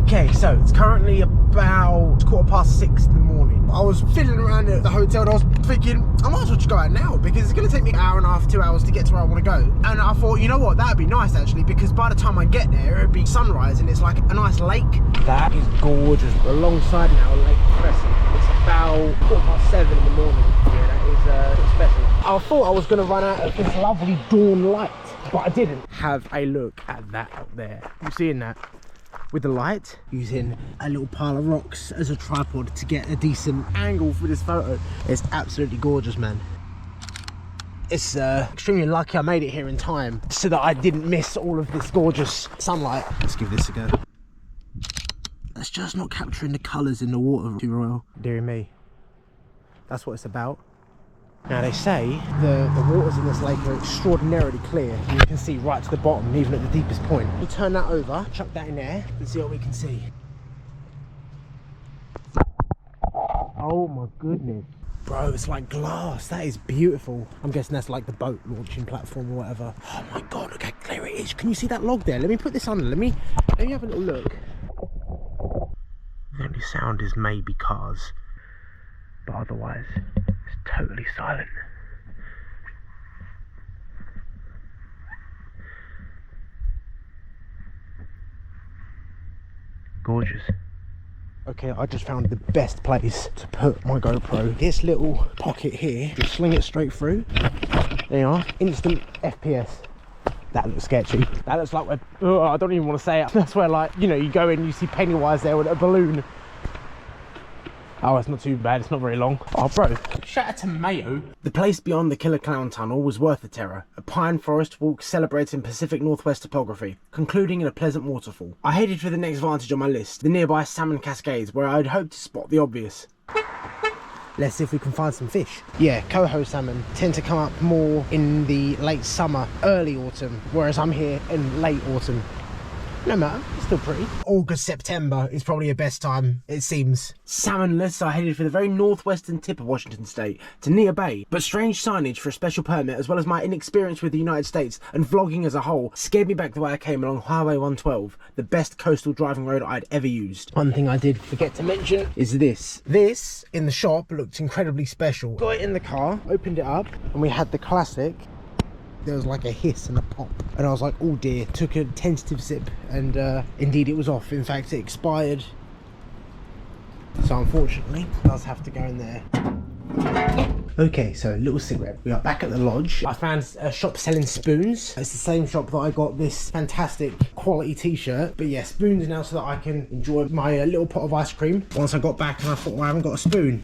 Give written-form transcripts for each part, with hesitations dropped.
Okay, so it's currently about 6:15 in the morning. I was fiddling around at the hotel and I was thinking, I might as well just go out now because it's going to take me an hour and a half, 2 hours to get to where I want to go. And I thought, you know what, that'd be nice actually, because by the time I get there, it'd be sunrise and it's like a nice lake. That is gorgeous. We're alongside now Lake Crescent. It's about 7:15 in the morning. Yeah, that is special. I thought I was going to run out of this lovely dawn light, but I didn't. Have a look at that out there. You seeing that? With the light, using a little pile of rocks as a tripod to get a decent angle for this photo. It's absolutely gorgeous, man. It's extremely lucky I made it here in time so that I didn't miss all of this gorgeous sunlight. Let's give this a go. That's just not capturing the colours in the water too well. Dear me, that's what it's about. Now they say the waters in this lake are extraordinarily clear. You can see right to the bottom, even at the deepest point. We'll turn that over, chuck that in there, and see what we can see. Oh my goodness. Bro, it's like glass. That is beautiful. I'm guessing that's like the boat launching platform or whatever. Oh my God, look how clear it is. Can you see that log there? Let me put this under. Let me have a little look. The only sound is maybe cars, but otherwise it's totally silent. Gorgeous. Okay, I just found the best place to put my GoPro. This little pocket here, just sling it straight through. There you are, instant FPS. That looks sketchy. That looks like where, oh, I don't even want to say it. That's where, like, you know, you go in, you see Pennywise there with a balloon. Oh, it's not too bad, it's not very long. Oh, bro, shout out to Mayo. The place beyond the Killer Clown Tunnel was worth the terror. A pine forest walk celebrating Pacific Northwest topography, concluding in a pleasant waterfall. I headed for the next vantage on my list, the nearby Salmon Cascades, where I'd hoped to spot the obvious. Let's see if we can find some fish. Yeah, coho salmon tend to come up more in the late summer, early autumn, whereas I'm here in late autumn. No matter, it's still pretty. August, September is probably the best time, it seems. Salmonless, I headed for the very northwestern tip of Washington State, to Near Bay. But strange signage for a special permit, as well as my inexperience with the United States and vlogging as a whole, scared me back the way I came along Highway 112, the best coastal driving road I'd ever used. One thing I did forget to mention is this. This, in the shop, looked incredibly special. Got it in the car, opened it up, and we had the classic. There was like a hiss and a pop, and I was like, oh dear. Took a tentative sip, and indeed it was off. In fact, it expired, so unfortunately it does have to go in there. Okay, so a little cigarette. We are back at the lodge. I found a shop selling spoons. It's the same shop that I got this fantastic quality t-shirt, but yeah, spoons now so that I can enjoy my little pot of ice cream. Once I got back and I thought, well, I haven't got a spoon.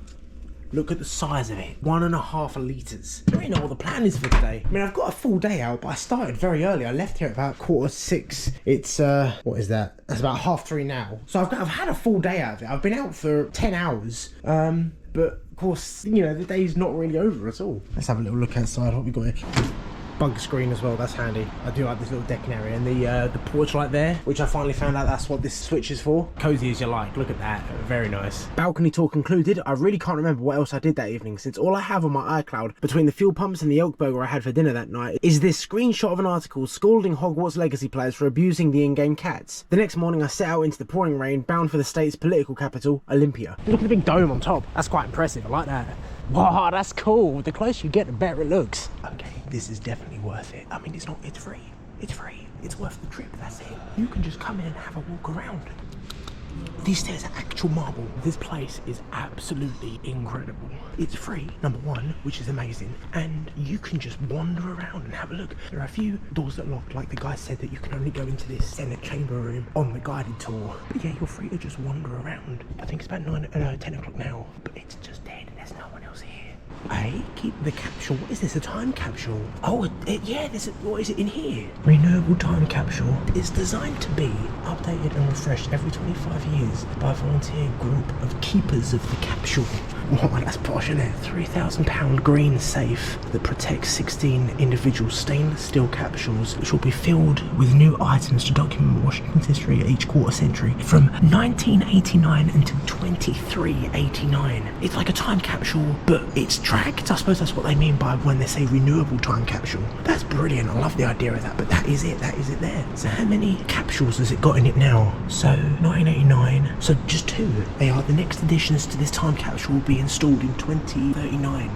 Look at the size of it, 1.5 litres. I don't really know what the plan is for today. I mean, I've got a full day out, but I started very early. I left here at about 6:15. It's, what is that? That's about 3:30 now. So I've had a full day out of it. I've been out for 10 hours, but of course, you know, the day's not really over at all. Let's have a little look outside, what we got here. Bug screen as well, that's handy. I do like this little decking area, and the porch light there, which I finally found out that's what this switch is for. Cozy as you like, look at that, very nice. Balcony tour concluded. I really can't remember what else I did that evening, since all I have on my iCloud, between the fuel pumps and the elk burger I had for dinner that night, is this screenshot of an article scolding Hogwarts Legacy players for abusing the in-game cats. The next morning I set out into the pouring rain, bound for the state's political capital, Olympia. Look at the big dome on top, that's quite impressive, I like that. Wow, that's cool. The closer you get, the better it looks. Okay, this is definitely worth it. I mean, it's free. It's free. It's worth the trip, that's it. You can just come in and have a walk around. These stairs are actual marble. This place is absolutely incredible. It's free, number one, which is amazing. And you can just wander around and have a look. There are a few doors that are locked, like the guy said that you can only go into this Senate chamber room on the guided tour. But yeah, you're free to just wander around. I think it's about 10 o'clock now, but it's just dead. There's no one else here. I keep the capsule. What is this? A time capsule? Oh, yeah. What is it in here? Renewable time capsule. It's designed to be updated and refreshed every 25 years by a volunteer group of keepers of the capsule. Oh, that's posh, isn't it? £3,000 green safe that protects 16 individual stainless steel capsules, which will be filled with new items to document Washington's history at each quarter century from 1989 until 2389. It's like a time capsule, but it's tracked. I suppose that's what they mean by when they say renewable time capsule. That's brilliant. I love the idea of that, but that is it. That is it there. So how many capsules has it got in it now? So 1989. So just 2. They are the next additions to this time capsule will be installed in 2039.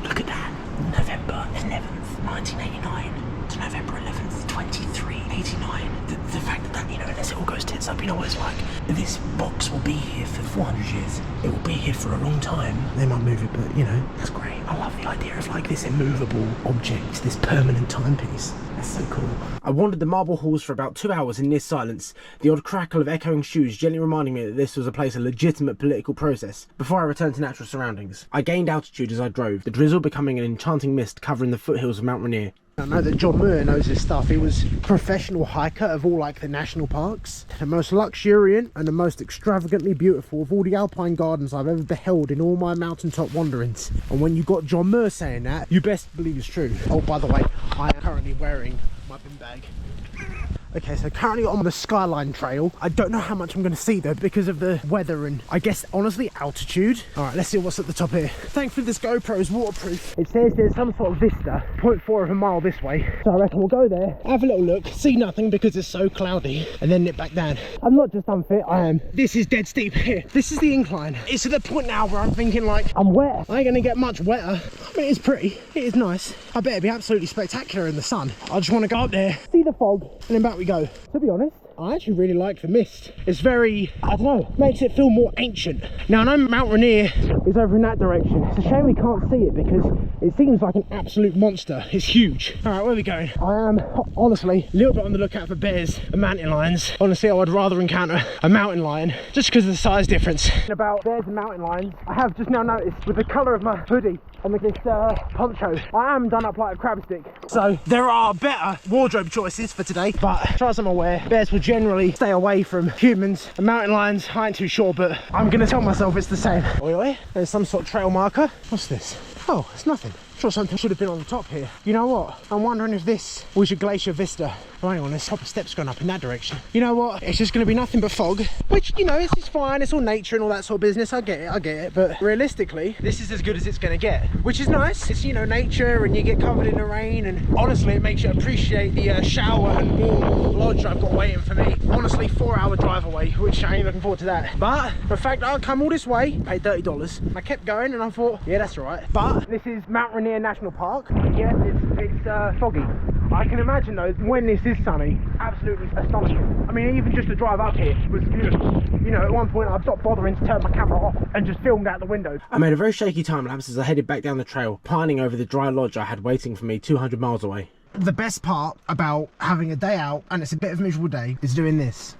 Look at that. November 11th, 1989 to November 11th, 2389. The fact that, you know, unless it all goes tits up, you know what it's like. This box will be here for 400 years. It will be here for a long time. They might move it, but, you know, that's great. I love the idea of, like, this immovable object, this permanent timepiece. That's so cool. I wandered the marble halls for about 2 hours in near silence, the odd crackle of echoing shoes gently reminding me that this was a place of legitimate political process, before I returned to natural surroundings. I gained altitude as I drove, the drizzle becoming an enchanting mist covering the foothills of Mount Rainier. I know that John Muir knows his stuff. He was a professional hiker of all, like, the national parks. The most luxuriant and the most extravagantly beautiful of all the alpine gardens I've ever beheld in all my mountaintop wanderings. And when you got John Muir saying that, you best believe it's true. Oh, by the way, I am currently wearing my bin bag. Okay, so currently on the Skyline Trail. I don't know how much I'm going to see though because of the weather and I guess honestly altitude. Alright, let's see what's at the top here. Thankfully this GoPro is waterproof. It says there's some sort of vista 0.4 of a mile this way. So I reckon we'll go there, have a little look, see nothing because it's so cloudy and then nip back down. I'm not just unfit, I am. This is dead steep here. This is the incline. It's to the point now where I'm thinking like, I'm wet. I ain't going to get much wetter. I mean, it's pretty. It is nice. I bet it'd be absolutely spectacular in the sun. I just want to go up there, see the fog and then back we go. To be honest, I actually really like the mist. It's very, I don't know, makes it feel more ancient. Now I know Mount Rainier is over in that direction. It's a shame we can't see it because it seems like an absolute monster. It's huge. All right, where are we going? I am honestly a little bit on the lookout for bears and mountain lions. Honestly, I would rather encounter a mountain lion just because of the size difference. About bears and mountain lions, I have just now noticed with the colour of my hoodie and with this poncho, I am done up like a crab stick. So there are better wardrobe choices for today, but as far as I'm aware, bears will generally stay away from humans and mountain lions. I ain't too sure, but I'm gonna tell myself it's the same. Oi, oi, there's some sort of trail marker. What's this? Oh, it's nothing. Sure something should have been on the top here. You know what? I'm wondering if this was your glacier vista. Oh, hang on, there's proper steps going up in that direction. You know what? It's just going to be nothing but fog, which, you know, it's fine. It's all nature and all that sort of business. I get it. But realistically, this is as good as it's going to get, which is nice. It's, you know, nature and you get covered in the rain. And honestly, it makes you appreciate the shower and warm lodge I've got waiting for me. Honestly, 4-hour drive away, which I ain't looking forward to that. But the fact that I come all this way, paid $30, and I kept going and I thought, yeah, that's all right. But this is Mount Rainier National Park. Yes, it's foggy. I can imagine though, when this is sunny, absolutely astonishing. I mean, even just the drive up here was beautiful. You know, at one point I stopped bothering to turn my camera off and just filmed out the window. I made a very shaky time lapse as I headed back down the trail, pining over the dry lodge I had waiting for me 200 miles away. The best part about having a day out, and it's a bit of a miserable day, is doing this.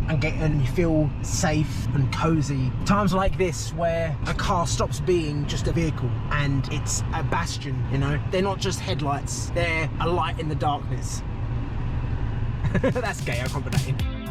And you feel safe and cozy. Times like this where a car stops being just a vehicle and it's a bastion, you know? They're not just headlights, they're a light in the darkness. That's gay, I can't put that in.